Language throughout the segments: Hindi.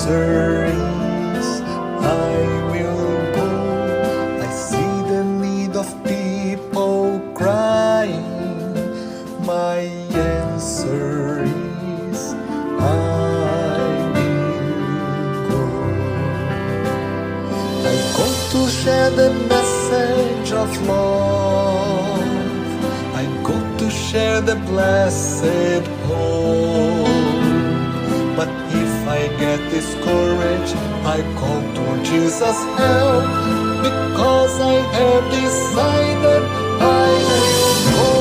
answer is, I will go. I see the need of people crying. My answer is, I will go. I go to share the message of love. I go to share the blessed hope. But if I get discouraged, I call to Jesus' help, because I have decided I will go.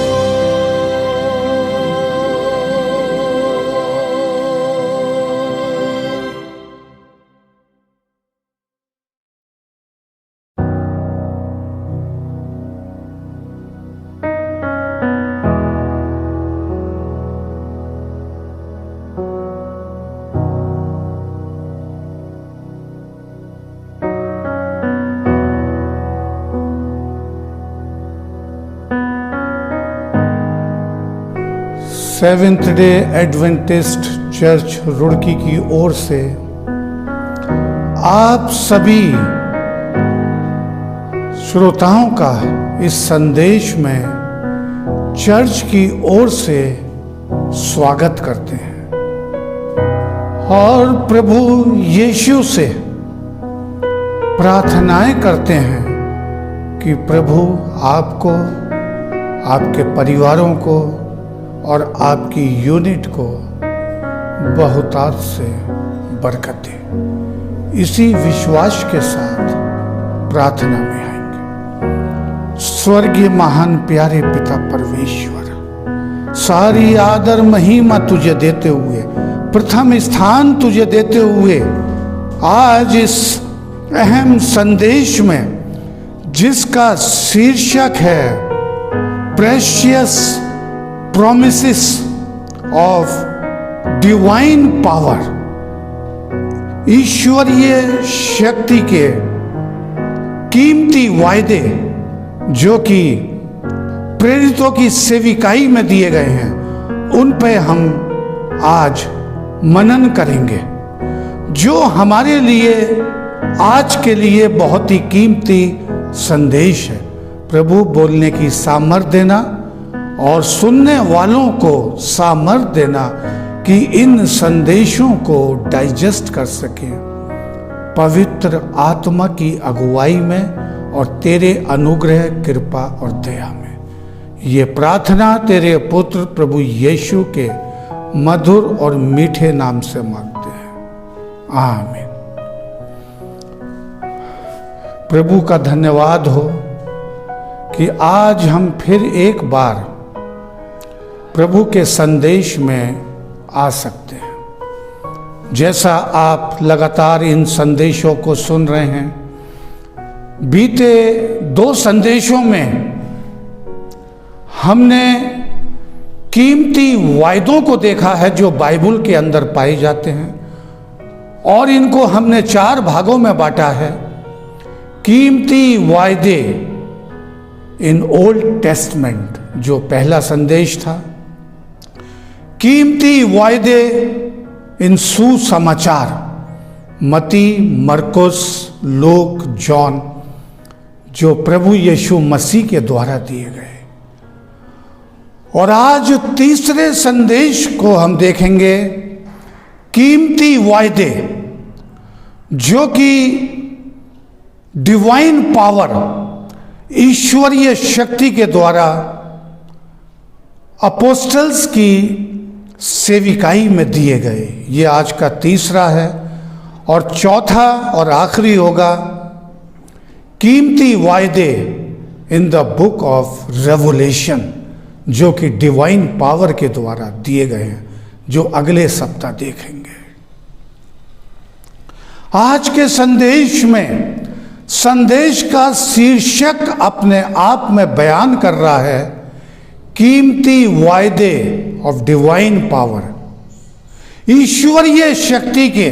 Seventh day Adventist church Roorkee की ओर से आप सभी श्रोताओं का इस संदेश में चर्च की ओर से स्वागत करते हैं और प्रभु यीशु से प्रार्थनाएं करते हैं कि प्रभु आपको, आपके परिवारों को और आपकी यूनिट को बहुतायत से बरकत दे। इसी विश्वास के साथ प्रार्थना में आएंगे। स्वर्गीय महान प्यारे पिता परमेश्वर, सारी आदर महिमा तुझे देते हुए, प्रथम स्थान तुझे देते हुए, आज इस अहम संदेश में जिसका शीर्षक है precious promises of divine power, ईश्वरीय शक्ति के कीमती वायदे जो कि प्रेरितों की सेविकाई में दिए गए हैं, उन पे हम आज मनन करेंगे, जो हमारे लिए आज के लिए बहुत ही कीमती संदेश है। प्रभु बोलने की सामर्थ्य देना और सुनने वालों को सामर्थ्य देना कि इन संदेशों को डाइजेस्ट कर सके। पवित्र आत्मा की अगुवाई में और तेरे अनुग्रह, कृपा और दया में ये प्रार्थना तेरे पुत्र प्रभु यीशु के मधुर और मीठे नाम से मांगते हैं, आमीन। प्रभु का धन्यवाद हो कि आज हम फिर एक बार प्रभु के संदेश में आ सकते हैं। जैसा आप लगातार इन संदेशों को सुन रहे हैं, बीते 2 संदेशों में हमने कीमती वायदों को देखा है जो बाइबल के अंदर पाए जाते हैं, और इनको हमने 4 भागों में बांटा है। कीमती वायदे इन ओल्ड टेस्टमेंट जो पहला संदेश था, कीमती वायदे इन सुसमाचार मती, मरकुस, लूक, जॉन जो प्रभु यीशु मसीह के द्वारा दिए गए, और आज तीसरे संदेश को हम देखेंगे, कीमती वायदे जो कि डिवाइन पावर, ईश्वरीय शक्ति के द्वारा अपोस्टल्स की सेविकाई में दिए गए। ये आज का तीसरा है, और चौथा और आखिरी होगा कीमती वायदे in the book of revelation जो कि डिवाइन पावर के द्वारा दिए गए हैं, जो अगले सप्ताह देखेंगे। आज के संदेश में संदेश का शीर्षक अपने आप में बयान कर रहा है, कीमती वायदे ऑफ डिवाइन पावर, ईश्वरीय शक्ति के,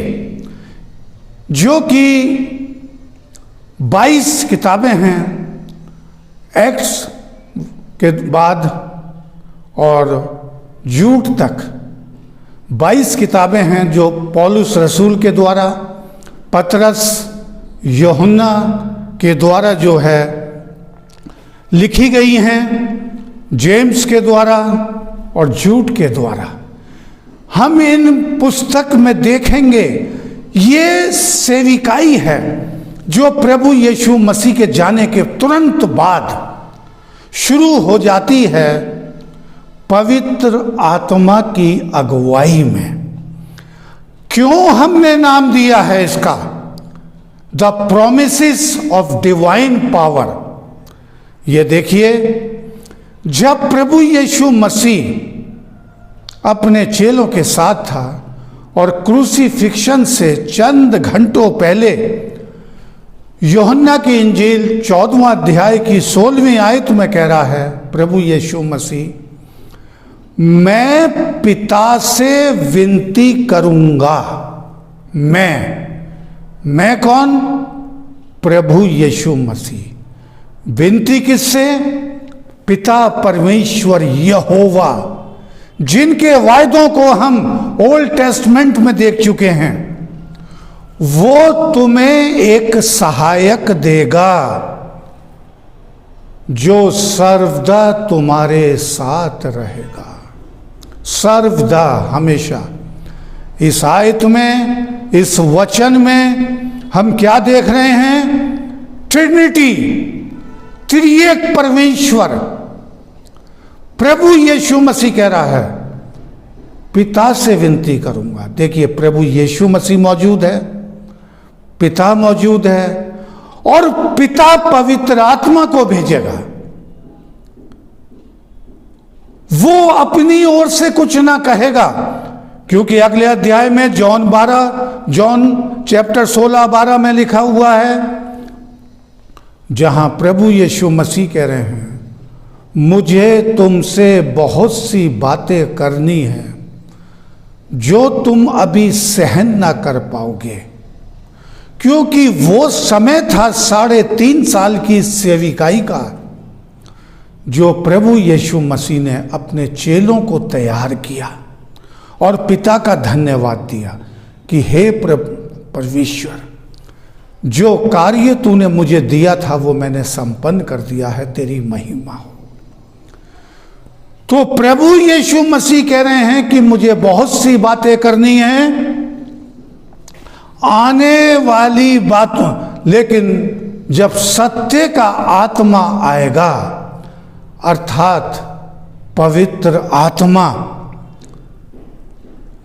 जो कि 22 किताबें हैं एक्ट्स के बाद और जूट तक 22 किताबें हैं जो पौलुस रसूल के द्वारा, पतरस, यूहन्ना के द्वारा जो है लिखी गई हैं, जेम्स के द्वारा और जूड के द्वारा। हम इन पुस्तक में देखेंगे ये सेविकाई है जो प्रभु यीशु मसीह के जाने के तुरंत बाद शुरू हो जाती है पवित्र आत्मा की अगुवाई में। क्यों हमने नाम दिया है इसका the promises of divine power? ये देखिए, जब प्रभु यीशु मसीह अपने चेलों के साथ था और क्रूसीफिक्शन से चंद घंटों पहले यूहन्ना की इंजील 14वां अध्याय की 16वीं आयत में कह रहा है प्रभु यीशु मसीह, मैं पिता से विनती करूंगा। मैं कौन? प्रभु यीशु मसीह। विनती किससे? पिता परमेश्वर यहोवा, जिनके वायदों को हम ओल्ड टेस्टमेंट में देख चुके हैं। वो तुम्हें एक सहायक देगा जो सर्वदा तुम्हारे साथ रहेगा। सर्वदा, हमेशा। इस आयत में, इस वचन में हम क्या देख रहे हैं? ट्रिनिटी, त्रिएक परमेश्वर। प्रभु यीशु मसीह कह रहा है पिता से विनती करूंगा। देखिए, प्रभु यीशु मसीह मौजूद है, पिता मौजूद है और पिता पवित्र आत्मा को भेजेगा। वो अपनी ओर से कुछ ना कहेगा, क्योंकि अगले अध्याय में जॉन चैप्टर 16-12 में लिखा हुआ है, जहां प्रभु यीशु मसीह कह रहे हैं मुझे तुमसे बहुत सी बातें करनी है जो तुम अभी सहन ना कर पाओगे। क्योंकि वो समय था 3.5 साल की सेविकाई का, जो प्रभु यीशु मसीह ने अपने चेलों को तैयार किया और पिता का धन्यवाद दिया कि हे परमेश्वर, जो कार्य तूने मुझे दिया था वो मैंने संपन्न कर दिया है, तेरी महिमा हो। तो प्रभु यीशु मसीह कह रहे हैं कि मुझे बहुत सी बातें करनी हैं, आने वाली बातों, लेकिन जब सत्य का आत्मा आएगा, अर्थात पवित्र आत्मा,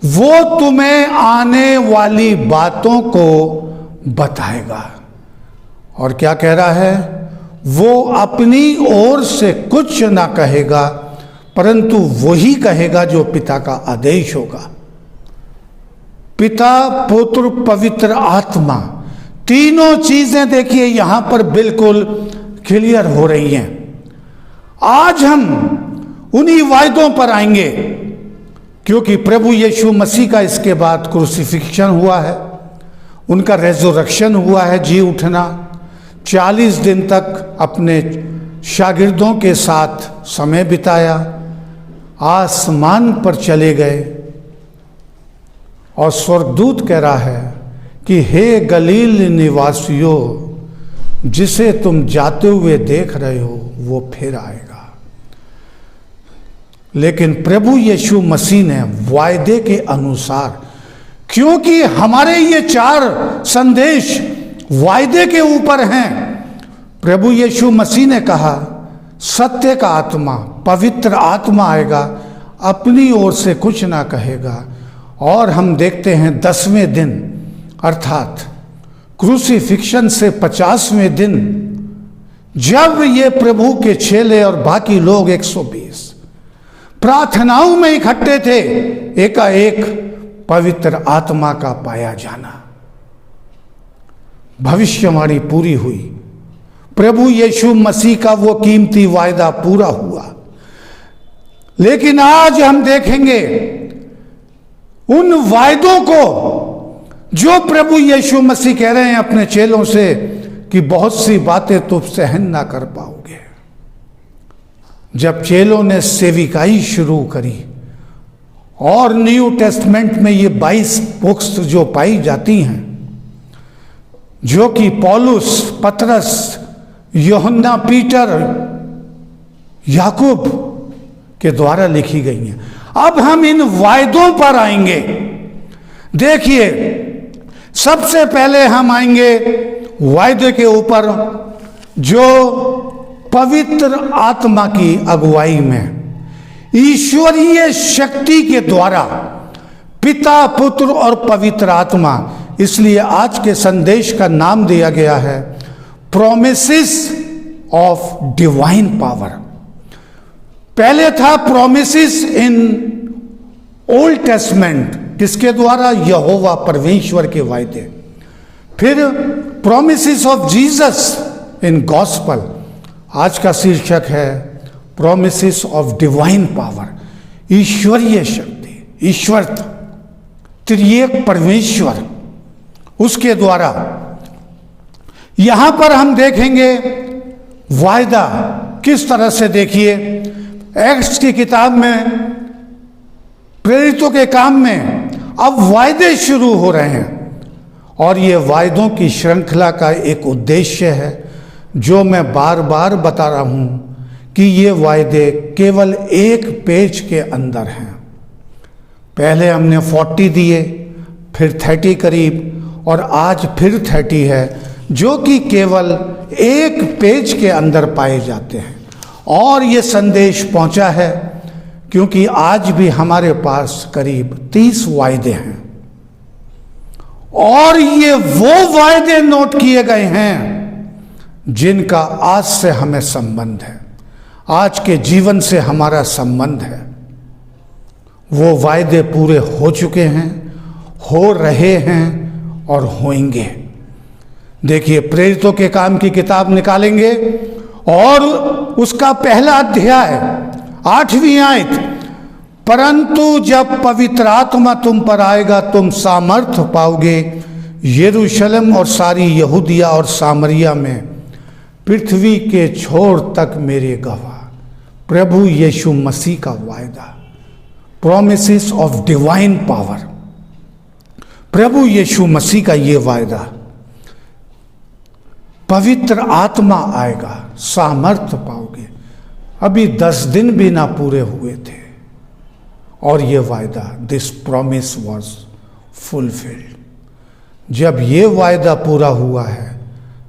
वो तुम्हें आने वाली बातों को बताएगा। और क्या कह रहा है? वो अपनी ओर से कुछ ना कहेगा, परंतु वही कहेगा जो पिता का आदेश होगा। पिता, पुत्र, पवित्र आत्मा, तीनों चीजें देखिए यहां पर बिल्कुल क्लियर हो रही हैं। आज हम उन्हीं वायदों पर आएंगे, क्योंकि प्रभु यीशु मसीह का इसके बाद क्रूसिफिक्शन हुआ है, उनका रेजरेक्शन हुआ है, जी उठना। 40 दिन तक अपने शागिर्दों के साथ समय बिताया, आसमान पर चले गए और स्वर्गदूत कह रहा है कि हे गलील निवासियों, जिसे तुम जाते हुए देख रहे हो वो फिर आएगा। लेकिन प्रभु यीशु मसीह ने वायदे के अनुसार, क्योंकि हमारे ये 4 संदेश वायदे के ऊपर हैं, प्रभु यीशु मसीह ने कहा सत्य का आत्मा, पवित्र आत्मा आएगा, अपनी ओर से कुछ ना कहेगा। और हम देखते हैं 10वें दिन अर्थात क्रूसिफिक्शन से 50वें दिन, जब ये प्रभु के चेले और बाकी लोग 120 प्रार्थनाओं में इकट्ठे थे, एकाएक पवित्र आत्मा का पाया जाना, भविष्यवाणी पूरी हुई। प्रभु यीशु मसीह का वो कीमती वायदा पूरा हुआ। लेकिन आज हम देखेंगे उन वायदों को जो प्रभु यीशु मसीह कह रहे हैं अपने चेलों से कि बहुत सी बातें तुम सहन ना कर पाओगे। जब चेलों ने सेविकाई शुरू करी और न्यू टेस्टमेंट में ये 22 बुक्स जो पाई जाती हैं, जो कि पौलुस, पतरस, यूहन्ना, पीटर, याकूब के द्वारा लिखी गई हैं। अब हम इन वायदों पर आएंगे। देखिए, सबसे पहले हम आएंगे वायदे के ऊपर जो पवित्र आत्मा की अगुवाई में ईश्वरीय शक्ति के द्वारा पिता, पुत्र और पवित्र आत्मा, इसलिए आज के संदेश का नाम दिया गया है प्रोमिसेस ऑफ डिवाइन पावर। पहले था प्रोमिसेस इन ओल्ड टेस्टमेंट, किसके द्वारा? यहोवा परमेश्वर के वायदे। फिर promises of Jesus in gospel, आज का शीर्षक है प्रोमिसेस ऑफ डिवाइन पावर, ईश्वरीय शक्ति, ईश्वर त्रिएक परमेश्वर, उसके द्वारा। यहां पर हम देखेंगे वायदा किस तरह से। देखिए, एक्ट्स की किताब में, प्रेरितों के काम में अब वायदे शुरू हो रहे हैं, और ये वायदों की श्रृंखला का एक उद्देश्य है जो मैं बार बार बता रहा हूं कि ये वायदे केवल एक पेज के अंदर हैं। पहले हमने 40 दिए, फिर 30 करीब, और आज फिर 30 है, जो कि केवल एक पेज के अंदर पाए जाते हैं। और ये संदेश पहुंचा है क्योंकि आज भी हमारे पास करीब 30 वायदे हैं, और ये वो वायदे नोट किए गए हैं जिनका आज से हमें संबंध है, आज के जीवन से हमारा संबंध है। वो वायदे पूरे हो चुके हैं, हो रहे हैं और होंगे। देखिए, प्रेरितों के काम की किताब निकालेंगे और उसका पहला अध्याय 8वीं आयत, परंतु जब पवित्र आत्मा तुम पर आएगा तुम सामर्थ पाओगे, यरूशलेम और सारी यहूदिया और सामरिया में पृथ्वी के छोर तक मेरे गवाह। प्रभु यीशु मसीह का वायदा, प्रोमिसेस ऑफ डिवाइन पावर, प्रभु यीशु मसीह का ये वायदा, पवित्र आत्मा आएगा, सामर्थ्य पाओगे। अभी 10 दिन भी ना पूरे हुए थे और ये वायदा, दिस प्रॉमिस वाज फुलफिल्ड। जब ये वायदा पूरा हुआ है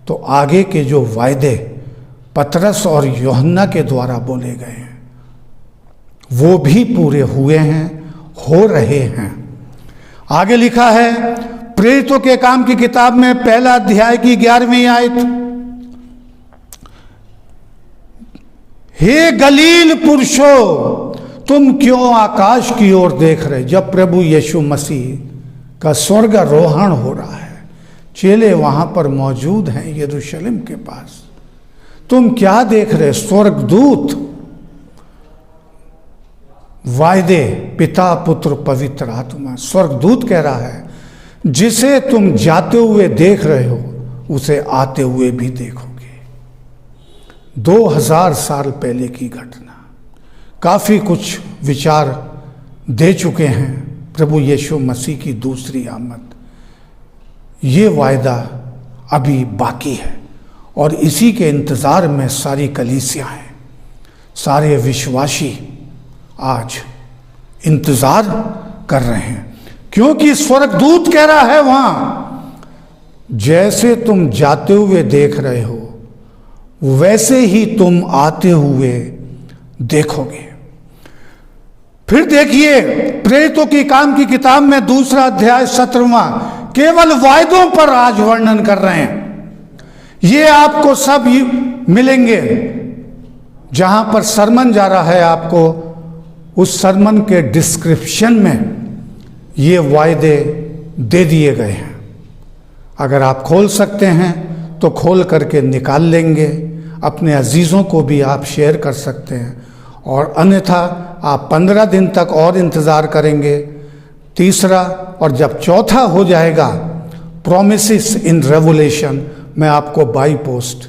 तो आगे के जो वायदे पतरस और यूहन्ना के द्वारा बोले गए हैं वो भी पूरे हुए हैं, हो रहे हैं। आगे लिखा है प्रेरितों के काम की किताब में पहला अध्याय की 11वीं आयत, हे गलील पुरुषों तुम क्यों आकाश की ओर देख रहे। जब प्रभु यीशु मसीह का स्वर्गारोहण हो रहा है, चेले वहां पर मौजूद हैं यरूशलेम के पास, तुम क्या देख रहे। स्वर्गदूत वायदे, पिता, पुत्र, पवित्र आत्मा, स्वर्गदूत कह रहा है जिसे तुम जाते हुए देख रहे हो उसे आते हुए भी देखोगे। 2000 साल पहले की घटना, काफी कुछ विचार दे चुके हैं प्रभु यीशु मसीह की दूसरी आमद। ये वायदा अभी बाकी है और इसी के इंतजार में सारी कलीसियां हैं, सारे विश्वासी आज इंतजार कर रहे हैं, क्योंकि स्वर्गदूत कह रहा है वहां जैसे तुम जाते हुए देख रहे हो वैसे ही तुम आते हुए देखोगे। फिर देखिए प्रेरितों की काम की किताब में दूसरा अध्याय 17वां केवल वायदों पर आज वर्णन कर रहे हैं। ये आपको सब मिलेंगे जहां पर सरमन जा रहा है, आपको उस सरमन के डिस्क्रिप्शन में ये वायदे दे दिए गए हैं। अगर आप खोल सकते हैं तो खोल करके निकाल लेंगे, अपने अजीज़ों को भी आप शेयर कर सकते हैं, और अन्यथा आप 15 दिन तक और इंतज़ार करेंगे। तीसरा और जब चौथा हो जाएगा प्रोमिसेस इन रेवोल्यूशन, मैं आपको बाई पोस्ट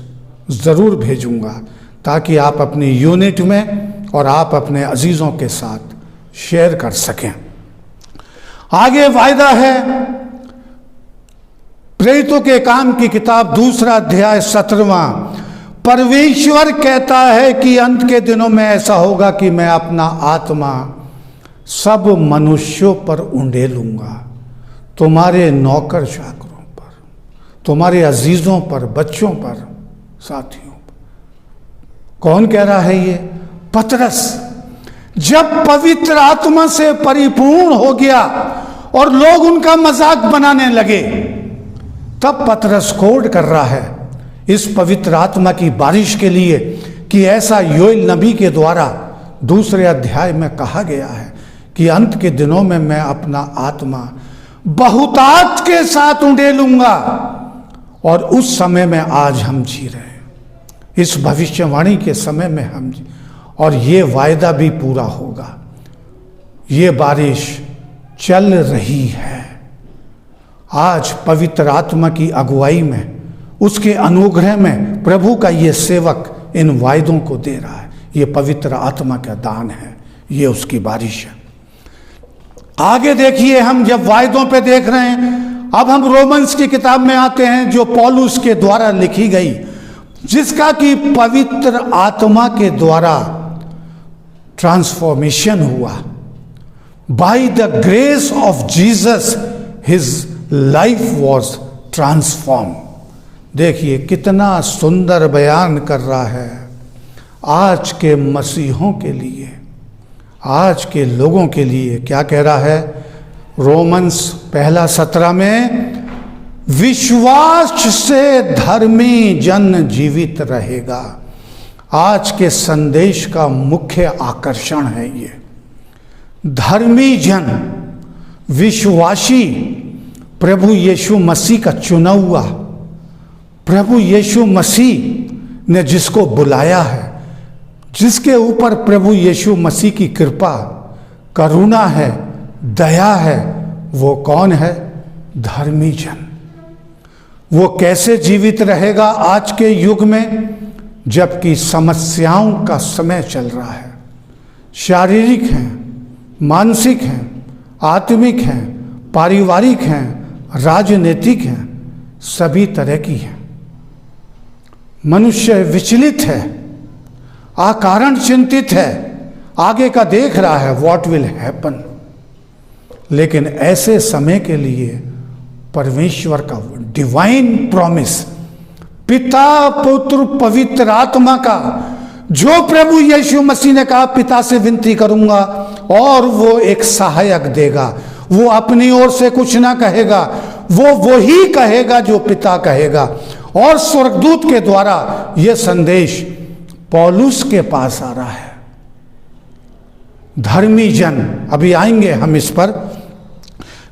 ज़रूर भेजूंगा ताकि आप अपनी यूनिट में और आप अपने अजीज़ों के साथ शेयर कर सकें। आगे वायदा है, प्रेरितों के काम की किताब 2 अध्याय 17वां, परमेश्वर कहता है कि अंत के दिनों में ऐसा होगा कि मैं अपना आत्मा सब मनुष्यों पर उंडेलूंगा, तुम्हारे नौकर चाकरों पर, तुम्हारे अजीजों पर, बच्चों पर, साथियों पर। कौन कह रहा है ये? पतरस। जब पवित्र आत्मा से परिपूर्ण हो गया और लोग उनका मजाक बनाने लगे, तब पतरस कोड कर रहा है इस पवित्र आत्मा की बारिश के लिए कि ऐसा योएल नबी के द्वारा 2 अध्याय में कहा गया है कि अंत के दिनों में मैं अपना आत्मा बहुतायत के साथ उंडेलूंगा। और उस समय में आज हम जी रहे हैं, इस भविष्यवाणी के समय में हम जी, और ये वायदा भी पूरा होगा। ये बारिश चल रही है आज पवित्र आत्मा की अगुवाई में, उसके अनुग्रह में प्रभु का ये सेवक इन वायदों को दे रहा है। ये पवित्र आत्मा का दान है, ये उसकी बारिश है। आगे देखिए, हम जब वायदों पे देख रहे हैं, अब हम रोमन्स की किताब में आते हैं जो पौलुस के द्वारा लिखी गई, जिसका कि पवित्र आत्मा के द्वारा ट्रांसफॉर्मेशन हुआ। By the grace of Jesus his life was transform. देखिए कितना सुंदर बयान कर रहा है आज के मसीहों के लिए, आज के लोगों के लिए। क्या कह रहा है? रोमन्स 1:17 में, विश्वास से धर्मी जन जीवित रहेगा। आज के संदेश का मुख्य आकर्षण है ये। धर्मी जन, विश्वासी, प्रभु यीशु मसीह का चुना हुआ, प्रभु यीशु मसीह ने जिसको बुलाया है, जिसके ऊपर प्रभु यीशु मसीह की कृपा, करुणा है, दया है, वो कौन है? धर्मी जन। वो कैसे जीवित रहेगा आज के युग में, जबकि समस्याओं का समय चल रहा है। शारीरिक हैं, मानसिक हैं, आत्मिक हैं, पारिवारिक हैं, राजनीतिक हैं, सभी तरह की हैं। मनुष्य विचलित है, अकारण चिंतित है, आगे का देख रहा है व्हाट विल हैपन। लेकिन ऐसे समय के लिए परमेश्वर का डिवाइन प्रॉमिस, पिता पुत्र पवित्र आत्मा का, जो प्रभु यीशु मसीह ने कहा पिता से विनती करूंगा और वो एक सहायक देगा, वो अपनी ओर से कुछ ना कहेगा, वो वही कहेगा जो पिता कहेगा। और स्वर्गदूत के द्वारा यह संदेश पौलुस के पास आ रहा है। धर्मी जन, अभी आएंगे हम इस पर,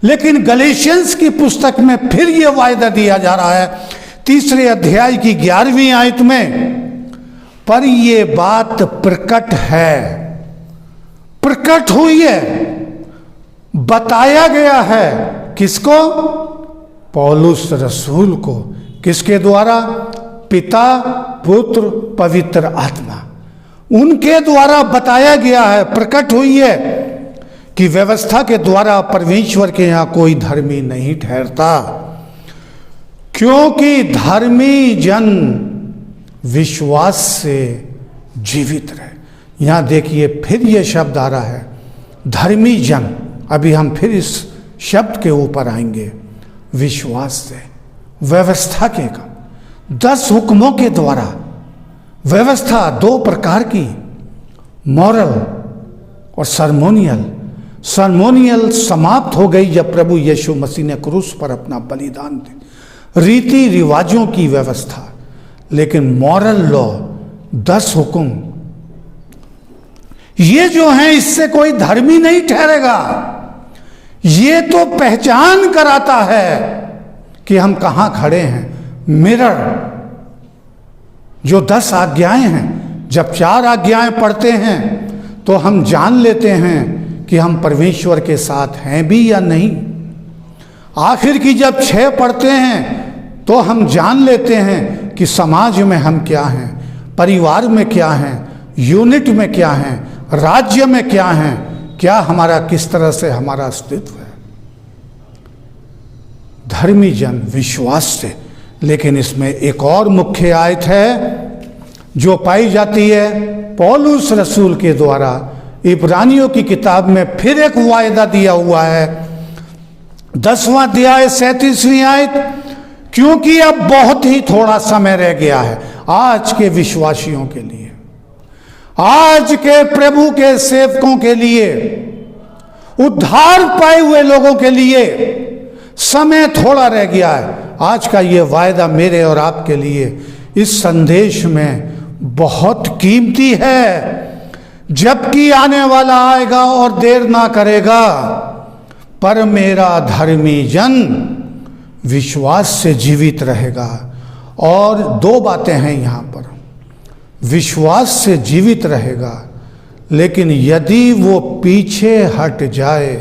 लेकिन गलेशियंस की पुस्तक में फिर यह वायदा दिया जा रहा है 3 अध्याय की 11वीं आयत में, पर यह बात प्रकट है, प्रकट हुई है, बताया गया है। किसको? पौलुस रसूल को। किसके द्वारा? पिता पुत्र पवित्र आत्मा, उनके द्वारा बताया गया है, प्रकट हुई है कि व्यवस्था के द्वारा परमेश्वर के यहां कोई धर्मी नहीं ठहरता, क्योंकि धर्मी जन विश्वास से जीवित रहे। यहां देखिए फिर यह शब्द आ रहा है, धर्मी जन। अभी हम फिर इस शब्द के ऊपर आएंगे। विश्वास से, व्यवस्था के 10 हुक्मों के द्वारा, व्यवस्था 2 प्रकार की, मॉरल और सर्मोनियल। सर्मोनियल समाप्त हो गई जब प्रभु यीशु मसीह ने क्रूस पर अपना बलिदान दिया, रीति रिवाजों की व्यवस्था। लेकिन मॉरल लॉ, 10 हुक्म, ये जो है इससे कोई धर्मी नहीं ठहरेगा। ये तो पहचान कराता है कि हम कहां खड़े हैं। मिरर, जो 10 आज्ञाएं हैं, जब 4 आज्ञाएं पढ़ते हैं तो हम जान लेते हैं कि हम परमेश्वर के साथ हैं भी या नहीं। आखिर की जब 6 पढ़ते हैं तो हम जान लेते हैं कि समाज में हम क्या हैं, परिवार में क्या हैं, यूनिट में क्या हैं, राज्य में क्या हैं, क्या हमारा, किस तरह से हमारा अस्तित्व है। धर्मी जन विश्वास से। लेकिन इसमें एक और मुख्य आयत है जो पाई जाती है पौलुस रसूल के द्वारा इब्रानियों की किताब में। फिर एक वायदा दिया हुआ है, 10वां अध्याय 37वीं आयत, क्योंकि अब बहुत ही थोड़ा समय रह गया है आज के विश्वासियों के लिए, आज के प्रभु के सेवकों के लिए, उद्धार पाए हुए लोगों के लिए समय थोड़ा रह गया है। आज का ये वायदा मेरे और आपके लिए इस संदेश में बहुत कीमती है। जबकि आने वाला आएगा और देर ना करेगा, पर मेरा धर्मी जन विश्वास से जीवित रहेगा। और दो बातें हैं यहाँ पर, विश्वास से जीवित रहेगा, लेकिन यदि वो पीछे हट जाए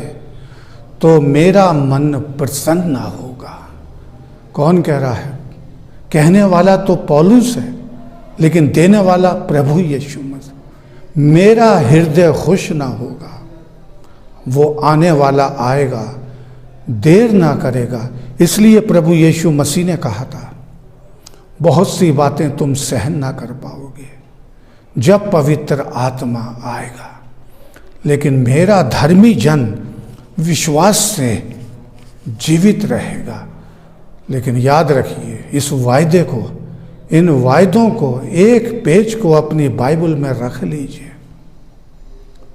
तो मेरा मन प्रसन्न ना होगा। कौन कह रहा है? कहने वाला तो पौलुस है, लेकिन देने वाला प्रभु यीशु मसीह। मेरा हृदय खुश ना होगा। वो आने वाला आएगा, देर ना करेगा। इसलिए प्रभु यीशु मसीह ने कहा था, बहुत सी बातें तुम सहन ना कर पाओगे जब पवित्र आत्मा आएगा, लेकिन मेरा धर्मी जन विश्वास से जीवित रहेगा। लेकिन याद रखिए, इस वायदे को, इन वायदों को, एक पेज को अपनी बाइबल में रख लीजिए।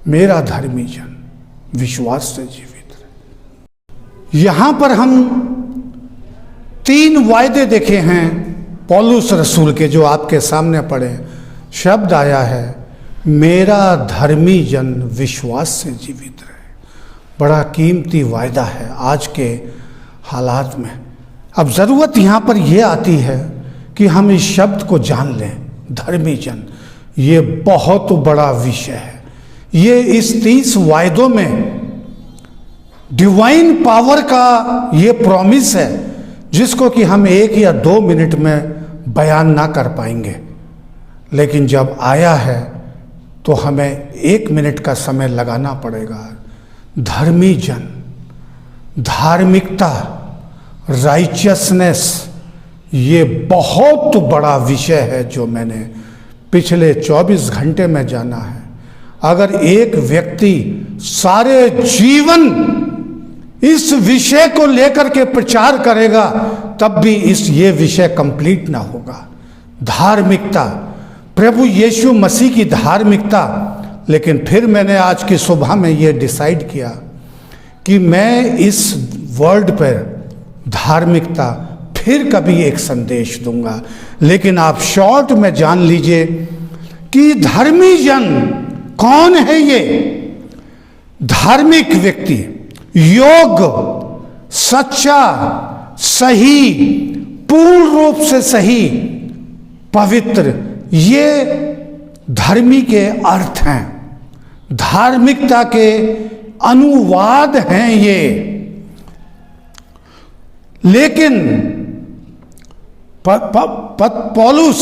मेरा धर्मी जन विश्वास से जीवित रहे। यहां पर हम 3 वायदे देखे हैं पौलुस रसूल के, जो आपके सामने पढ़े। शब्द आया है, मेरा धर्मी जन विश्वास से जीवित रहे। बड़ा कीमती वायदा है आज के हालात में। अब ज़रूरत यहाँ पर यह आती है कि हम इस शब्द को जान लें, धर्मी जन। ये बहुत बड़ा विषय है। ये इस 30 वायदों में डिवाइन पावर का ये प्रॉमिस है, जिसको कि हम 1 या 2 मिनट में बयान ना कर पाएंगे। लेकिन जब आया है तो हमें 1 मिनट का समय लगाना पड़ेगा। धर्मी जन, धार्मिकता, राइचियसनेस, ये बहुत बड़ा विषय है जो मैंने पिछले 24 घंटे में जाना है। अगर एक व्यक्ति सारे जीवन इस विषय को लेकर के प्रचार करेगा, तब भी ये विषय कंप्लीट ना होगा। धार्मिकता, प्रभु यीशु मसीह की धार्मिकता। लेकिन फिर मैंने आज की सुबह में ये डिसाइड किया कि मैं इस वर्ड पर धार्मिकता फिर कभी एक संदेश दूंगा। लेकिन आप शॉर्ट में जान लीजिए कि धर्मी जन कौन है। ये धार्मिक व्यक्ति, योग्य, सच्चा, सही, पूर्ण रूप से सही, पवित्र, ये धर्मी के अर्थ हैं, धार्मिकता के अनुवाद हैं ये। लेकिन पौलुस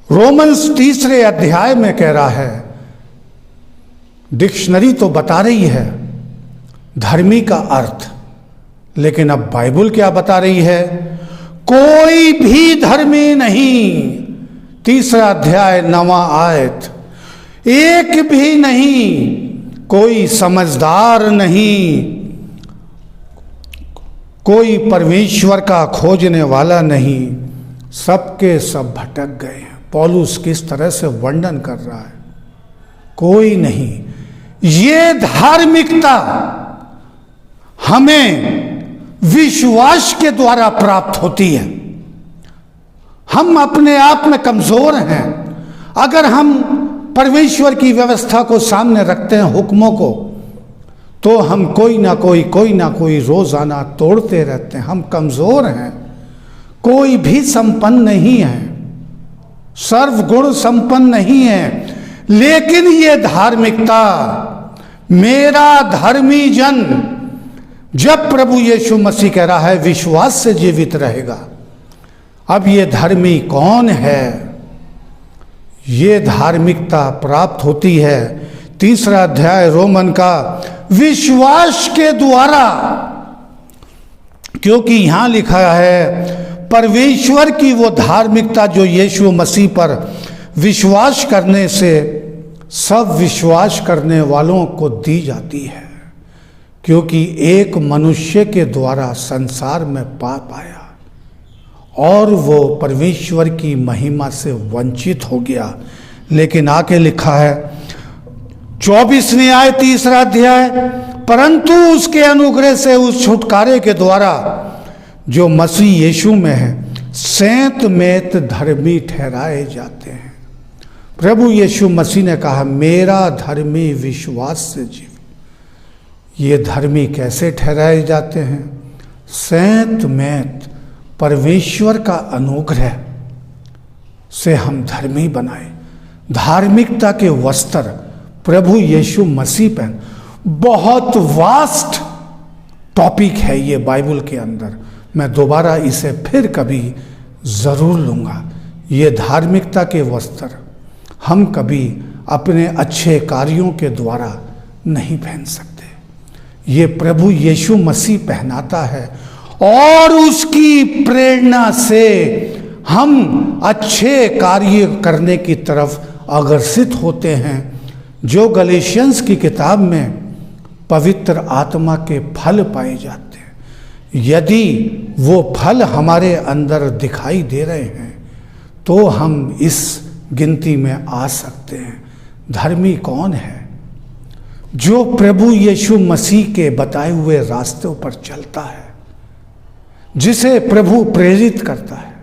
रोमन्स 3 अध्याय में कह रहा है, डिक्शनरी तो बता रही है धर्मी का अर्थ, लेकिन अब बाइबल क्या बता रही है? कोई भी धर्मी नहीं। 3 अध्याय 9वां आयत, एक भी नहीं, कोई समझदार नहीं, कोई परमेश्वर का खोजने वाला नहीं, सबके सब भटक गए हैं। पौलुस किस तरह से वर्णन कर रहा है, कोई नहीं। ये धार्मिकता हमें विश्वास के द्वारा प्राप्त होती है। हम अपने आप में कमजोर हैं। अगर हम परमेश्वर की व्यवस्था को सामने रखते हैं, हुक्मों को, तो हम कोई ना कोई रोजाना तोड़ते रहते हैं। हम कमजोर हैं, कोई भी संपन्न नहीं है, सर्वगुण संपन्न नहीं है। लेकिन ये धार्मिकता, मेरा धर्मी जन, जब प्रभु यीशु मसीह कह रहा है विश्वास से जीवित रहेगा, अब ये धर्मी कौन है? ये धार्मिकता प्राप्त होती है 3 अध्याय रोमन का, विश्वास के द्वारा। क्योंकि यहाँ लिखा है परमेश्वर की वो धार्मिकता जो यीशु मसीह पर विश्वास करने से सब विश्वास करने वालों को दी जाती है, क्योंकि एक मनुष्य के द्वारा संसार में पाप आया और वो परमेश्वर की महिमा से वंचित हो गया। लेकिन आगे लिखा है 24वें आयत 3 अध्याय, परंतु उसके अनुग्रह से उस छुटकारे के द्वारा जो मसीह यीशु में है सैंत मेत धर्मी ठहराए जाते हैं। प्रभु यीशु मसीह ने कहा मेरा धर्मी विश्वास से जीव। ये धर्मी कैसे ठहराए जाते हैं? सैंत मेत परमेश्वर का अनुग्रह से हम धर्मी बनाए। धार्मिकता के वस्त्र प्रभु यीशु मसीह पहन। बहुत वास्ट टॉपिक है ये बाइबल के अंदर, मैं दोबारा इसे फिर कभी ज़रूर लूँगा। ये धार्मिकता के वस्त्र हम कभी अपने अच्छे कार्यों के द्वारा नहीं पहन सकते। ये प्रभु यीशु मसीह पहनाता है और उसकी प्रेरणा से हम अच्छे कार्य करने की तरफ अग्रसित होते हैं, जो गलेशियंस की किताब में पवित्र आत्मा के फल पाए जाते हैं। यदि वो फल हमारे अंदर दिखाई दे रहे हैं तो हम इस गिनती में आ सकते हैं। धर्मी कौन है? जो प्रभु यीशु मसीह के बताए हुए रास्तों पर चलता है, जिसे प्रभु प्रेरित करता है,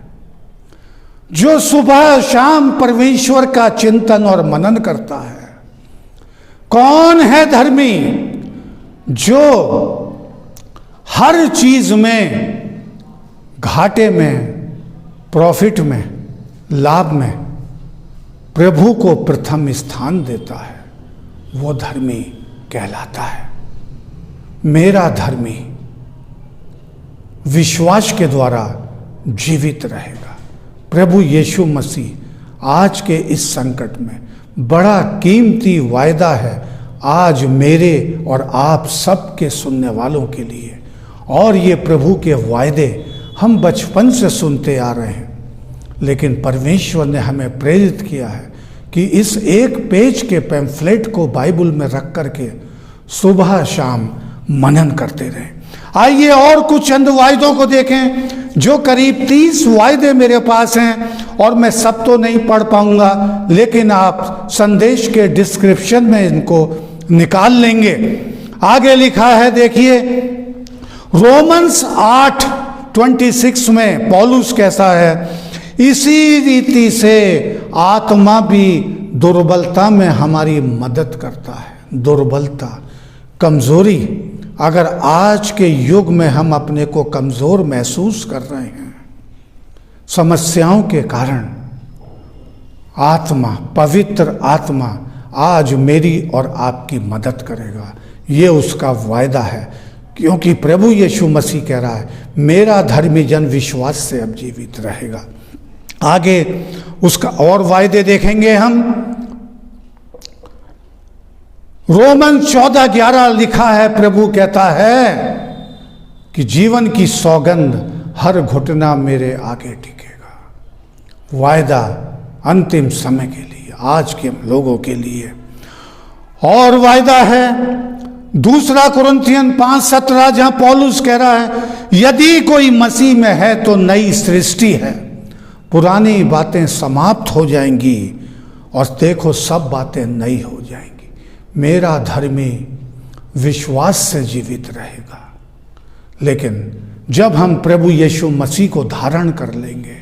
जो सुबह शाम परमेश्वर का चिंतन और मनन करता है। कौन है धर्मी? जो हर चीज में, घाटे में, प्रॉफिट में, लाभ में प्रभु को प्रथम स्थान देता है, वो धर्मी कहलाता है। मेरा धर्मी विश्वास के द्वारा जीवित रहेगा। प्रभु यीशु मसीह आज के इस संकट में बड़ा कीमती वायदा है आज मेरे और आप सब के सुनने वालों के लिए। और ये प्रभु के वायदे हम बचपन से सुनते आ रहे हैं, लेकिन परमेश्वर ने हमें प्रेरित किया है कि इस एक पेज के पैम्फलेट को बाइबल में रख करके सुबह शाम मनन करते रहें। आइए और कुछ चंद वायदों को देखें, जो करीब 30 वायदे मेरे पास हैं और मैं सब तो नहीं पढ़ पाऊंगा, लेकिन आप संदेश के डिस्क्रिप्शन में इनको निकाल लेंगे। आगे लिखा है, देखिए रोमन्स 8:26 में पौलुस कैसा है, इसी रीति से आत्मा भी दुर्बलता में हमारी मदद करता है। दुर्बलता, कमजोरी, अगर आज के युग में हम अपने को कमजोर महसूस कर रहे हैं समस्याओं के कारण, आत्मा, पवित्र आत्मा आज मेरी और आपकी मदद करेगा। ये उसका वायदा है, क्योंकि प्रभु यीशु मसीह कह रहा है मेरा धर्मी जन विश्वास से अब जीवित रहेगा। आगे उसका और वायदे देखेंगे हम। रोमन 14:11 लिखा है, प्रभु कहता है कि जीवन की सौगंध हर घुटना मेरे आगे टिकेगा। वायदा अंतिम समय के लिए, आज के लोगों के लिए। और वायदा है 2 कुरिन्थियन 5:17, जहां पौलुस कह रहा है यदि कोई मसीह में है तो नई सृष्टि है, पुरानी बातें समाप्त हो जाएंगी और देखो सब बातें नई हो जाएंगी। मेरा धर्मी विश्वास से जीवित रहेगा। लेकिन जब हम प्रभु यीशु मसीह को धारण कर लेंगे,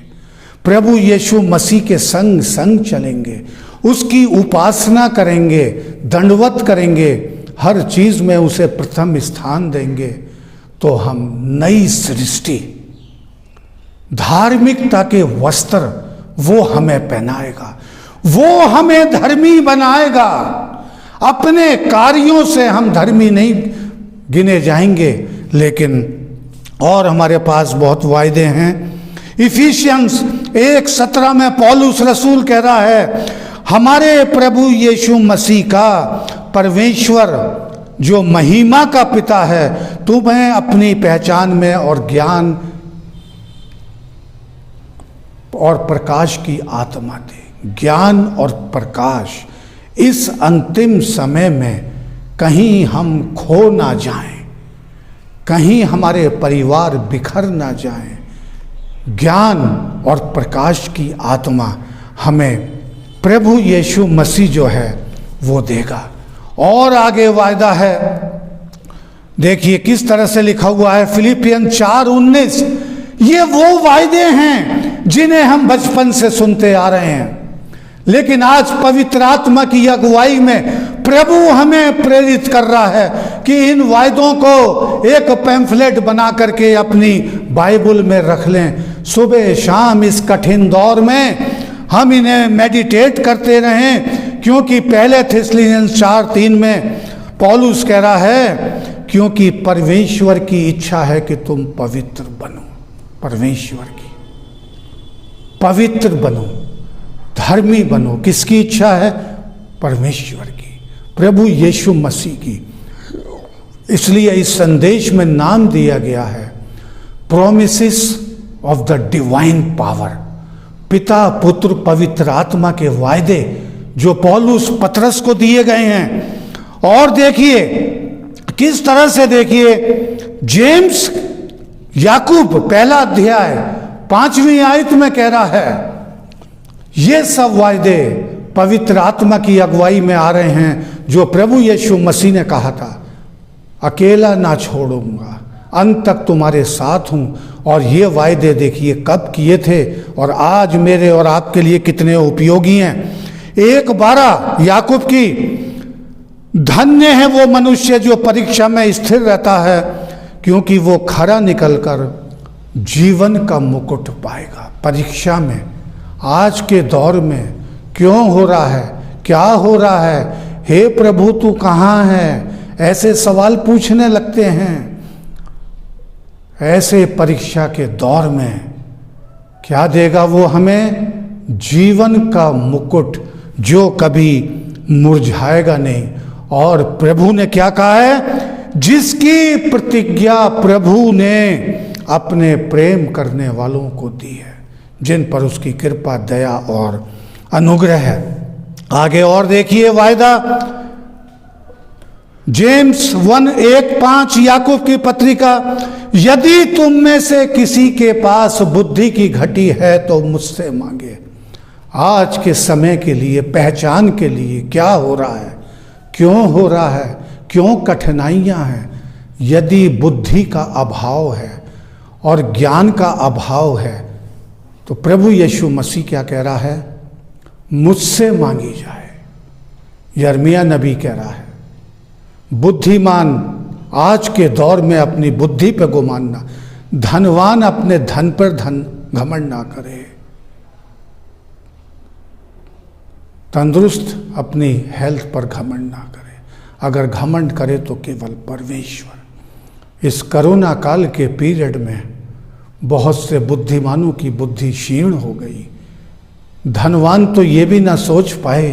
प्रभु यीशु मसीह के संग संग चलेंगे, उसकी उपासना करेंगे, दंडवत करेंगे, हर चीज में उसे प्रथम स्थान देंगे, तो हम नई सृष्टि, धार्मिकता के वस्त्र वो हमें पहनाएगा, वो हमें धर्मी बनाएगा। अपने कार्यों से हम धर्मी नहीं गिने जाएंगे, लेकिन और हमारे पास बहुत वायदे हैं। इफिशियंस 1:17 में पौलुस रसूल कह रहा है हमारे प्रभु यीशु मसीह का परमेश्वर जो महिमा का पिता है तुम्हें अपनी पहचान में और ज्ञान और प्रकाश की आत्मा दे। ज्ञान और प्रकाश इस अंतिम समय में कहीं हम खो ना जाएं, कहीं हमारे परिवार बिखर ना जाएं। ज्ञान और प्रकाश की आत्मा हमें प्रभु यीशु मसीह जो है वो देगा। और आगे वायदा है, देखिए किस तरह से लिखा हुआ है फिलिपियन 4:19। ये वो वायदे हैं जिन्हें हम बचपन से सुनते आ रहे हैं, लेकिन आज पवित्र आत्मा की अगुवाई में प्रभु हमें प्रेरित कर रहा है कि इन वायदों को एक पैम्फलेट बना करके अपनी बाइबल में रख लें। सुबह शाम इस कठिन दौर में हम इन्हें मेडिटेट करते रहें, क्योंकि पहले थिस्सलुनीसियों 4:3 में पौलुस कह रहा है, क्योंकि परमेश्वर की इच्छा है कि तुम पवित्र बनो। परमेश्वर की पवित्र बनो, धर्मी बनो। किसकी इच्छा है? परमेश्वर की, प्रभु यीशु मसीह की। इसलिए इस संदेश में नाम दिया गया है promises of the divine power. पिता पुत्र पवित्र आत्मा के वायदे जो पौलुस पतरस को दिए गए हैं। और देखिए किस तरह से, देखिए जेम्स याकूब 1 अध्याय 5वीं आयत में कह रहा है, ये सब वायदे पवित्र आत्मा की अगुवाई में आ रहे हैं जो प्रभु यीशु मसीह ने कहा था, अकेला ना छोड़ूंगा, अंत तक तुम्हारे साथ हूं। और ये वायदे देखिए कब किए थे और आज मेरे और आपके लिए कितने उपयोगी हैं। 1:12 याकूब की, धन्य है वो मनुष्य जो परीक्षा में स्थिर रहता है, क्योंकि वो खरा निकलकर जीवन का मुकुट पाएगा। परीक्षा में आज के दौर में क्यों हो रहा है, क्या हो रहा है, हे प्रभु तू कहाँ है, ऐसे सवाल पूछने लगते हैं। ऐसे परीक्षा के दौर में क्या देगा वो हमें? जीवन का मुकुट जो कभी मुरझाएगा नहीं। और प्रभु ने क्या कहा है? जिसकी प्रतिज्ञा प्रभु ने अपने प्रेम करने वालों को दी है, जिन पर उसकी कृपा दया और अनुग्रह है। आगे और देखिए वायदा, जेम्स 1:1-5 याकूब की पत्रिका, यदि तुम में से किसी के पास बुद्धि की घटी है तो मुझसे मांगे। आज के समय के लिए, पहचान के लिए क्या हो रहा है, क्यों हो रहा है, क्यों कठिनाइयां हैं? यदि बुद्धि का अभाव है और ज्ञान का अभाव है तो प्रभु यीशु मसीह क्या कह रहा है? मुझसे मांगी जाए। यिर्मयाह नबी कह रहा है, बुद्धिमान आज के दौर में अपनी बुद्धि पर गुमान ना, धनवान अपने धन पर घमंड ना करे, तंदुरुस्त अपनी हेल्थ पर घमंड ना करे। अगर घमंड करे तो केवल परमेश्वर। इस कोरोना काल के पीरियड में बहुत से बुद्धिमानों की बुद्धि क्षीण हो गई। धनवान तो ये भी ना सोच पाए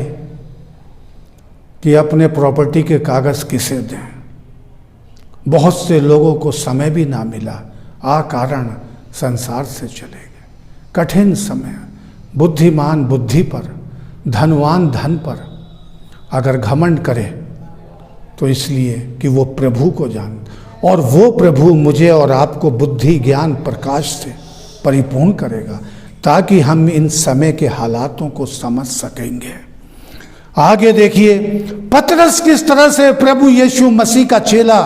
कि अपने प्रॉपर्टी के कागज किसे दें। बहुत से लोगों को समय भी ना मिला, आ कारण संसार से चले गए। कठिन समय। बुद्धिमान बुद्धि पर, धनवान धन पर अगर घमंड करे तो इसलिए कि वो प्रभु को जान, और वो प्रभु मुझे और आपको बुद्धि ज्ञान प्रकाश से परिपूर्ण करेगा ताकि हम इन समय के हालातों को समझ सकेंगे। आगे देखिए पतरस किस तरह से प्रभु यीशु मसीह का चेला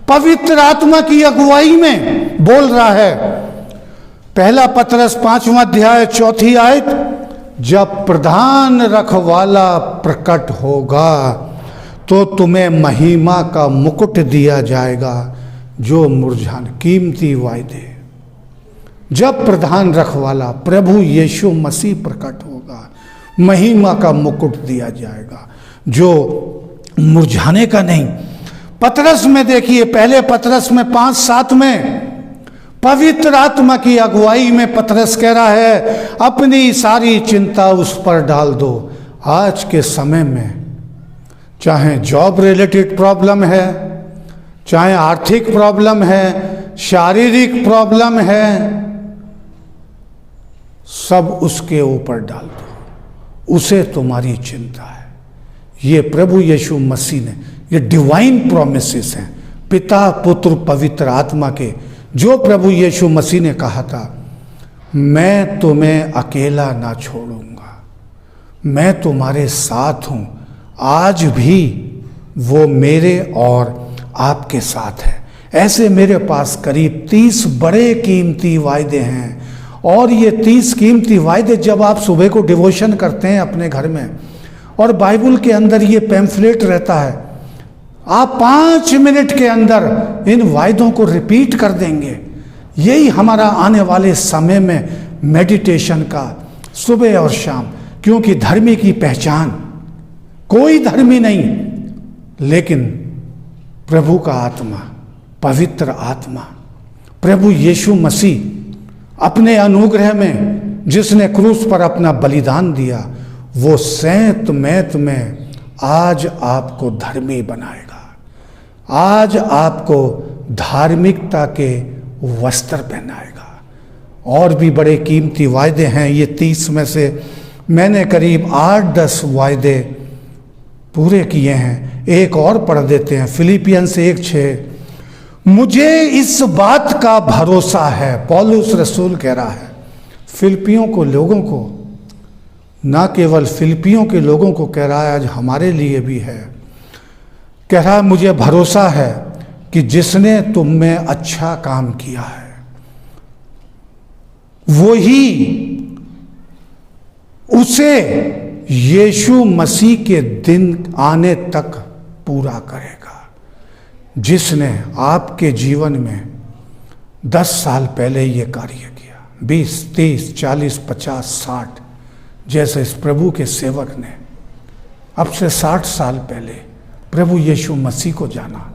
पवित्र आत्मा की अगुवाई में बोल रहा है। 1 पतरस 5वां अध्याय 4 आयत, जब प्रधान रखवाला प्रकट होगा तो तुम्हें महिमा का मुकुट दिया जाएगा जो मुरझाने। कीमती वायदे। जब प्रधान रखवाला प्रभु यीशु मसीह प्रकट होगा, महिमा का मुकुट दिया जाएगा जो मुरझाने का नहीं। पतरस में देखिए, पहले पतरस में 5:7 में पवित्र आत्मा की अगुवाई में पतरस कह रहा है, अपनी सारी चिंता उस पर डाल दो। आज के समय में चाहे जॉब रिलेटेड प्रॉब्लम है, चाहे आर्थिक प्रॉब्लम है, शारीरिक प्रॉब्लम है, सब उसके ऊपर डाल दो, उसे तुम्हारी चिंता है। ये प्रभु यीशु मसीह ने, ये डिवाइन प्रोमिसेस हैं पिता पुत्र पवित्र आत्मा के, जो प्रभु यीशु मसीह ने कहा था, मैं तुम्हें अकेला ना छोड़ूंगा, मैं तुम्हारे साथ हूं। आज भी वो मेरे और आपके साथ है। ऐसे मेरे पास करीब 30 बड़े कीमती वायदे हैं, और ये 30 कीमती वायदे जब आप सुबह को डिवोशन करते हैं अपने घर में, और बाइबल के अंदर ये पैम्फलेट रहता है, आप 5 मिनट के अंदर इन वायदों को रिपीट कर देंगे। यही हमारा आने वाले समय में मेडिटेशन का सुबह और शाम, क्योंकि धर्मी की पहचान कोई धर्मी नहीं, लेकिन प्रभु का आत्मा, पवित्र आत्मा, प्रभु यीशु मसीह अपने अनुग्रह में जिसने क्रूस पर अपना बलिदान दिया, वो सैंत मैत में आज आपको धर्मी बनाएगा, आज आपको धार्मिकता के वस्त्र पहनाएगा। और भी बड़े कीमती वायदे हैं। ये 30 में से मैंने करीब 8-10 वायदे पूरे किए हैं। एक और पढ़ देते हैं, फिलिपियंस 1:6। मुझे इस बात का भरोसा है, पौलुस रसूल कह रहा है फिलिपियों को, लोगों को, ना केवल फिलिपियों के लोगों को कह रहा है, आज हमारे लिए भी है। कह रहा है मुझे भरोसा है कि जिसने तुम में अच्छा काम किया है वही उसे यीशु मसीह के दिन आने तक पूरा करेगा। जिसने आपके जीवन में 10 साल पहले ये कार्य किया, 20, 30, 40, 50, 60, जैसे इस प्रभु के सेवक ने अब से 60 साल पहले प्रभु यीशु मसीह को जाना,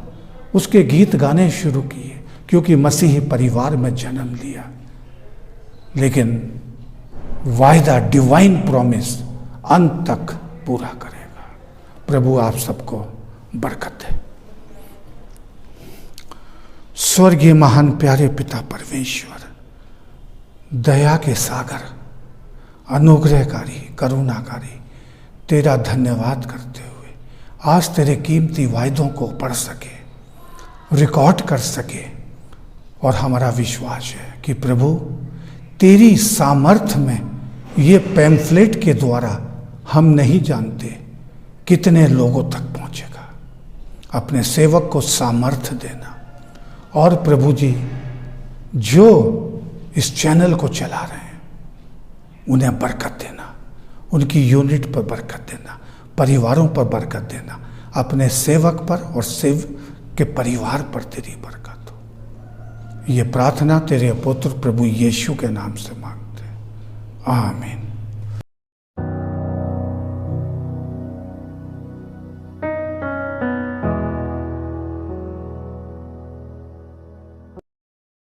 उसके गीत गाने शुरू किए, क्योंकि मसीही परिवार में जन्म लिया। लेकिन वायदा, डिवाइन प्रॉमिस अंत तक पूरा करेगा। प्रभु आप सबको बरकत दे। स्वर्गीय महान प्यारे पिता परमेश्वर, दया के सागर, अनुग्रहकारी, करुणाकारी, तेरा धन्यवाद करते हुए आज तेरे कीमती वायदों को पढ़ सके, रिकॉर्ड कर सके, और हमारा विश्वास है कि प्रभु तेरी सामर्थ में ये पैम्फलेट के द्वारा हम नहीं जानते कितने लोगों तक पहुंचेगा। अपने सेवक को सामर्थ देना, और प्रभु जी जो इस चैनल को चला रहे हैं उन्हें बरकत देना, उनकी यूनिट पर बरकत देना, परिवारों पर बरकत देना, अपने सेवक पर और सेवक के परिवार पर तेरी बरकत हो। ये प्रार्थना तेरे पुत्र प्रभु यीशु के नाम से मांगते हैं, आमीन।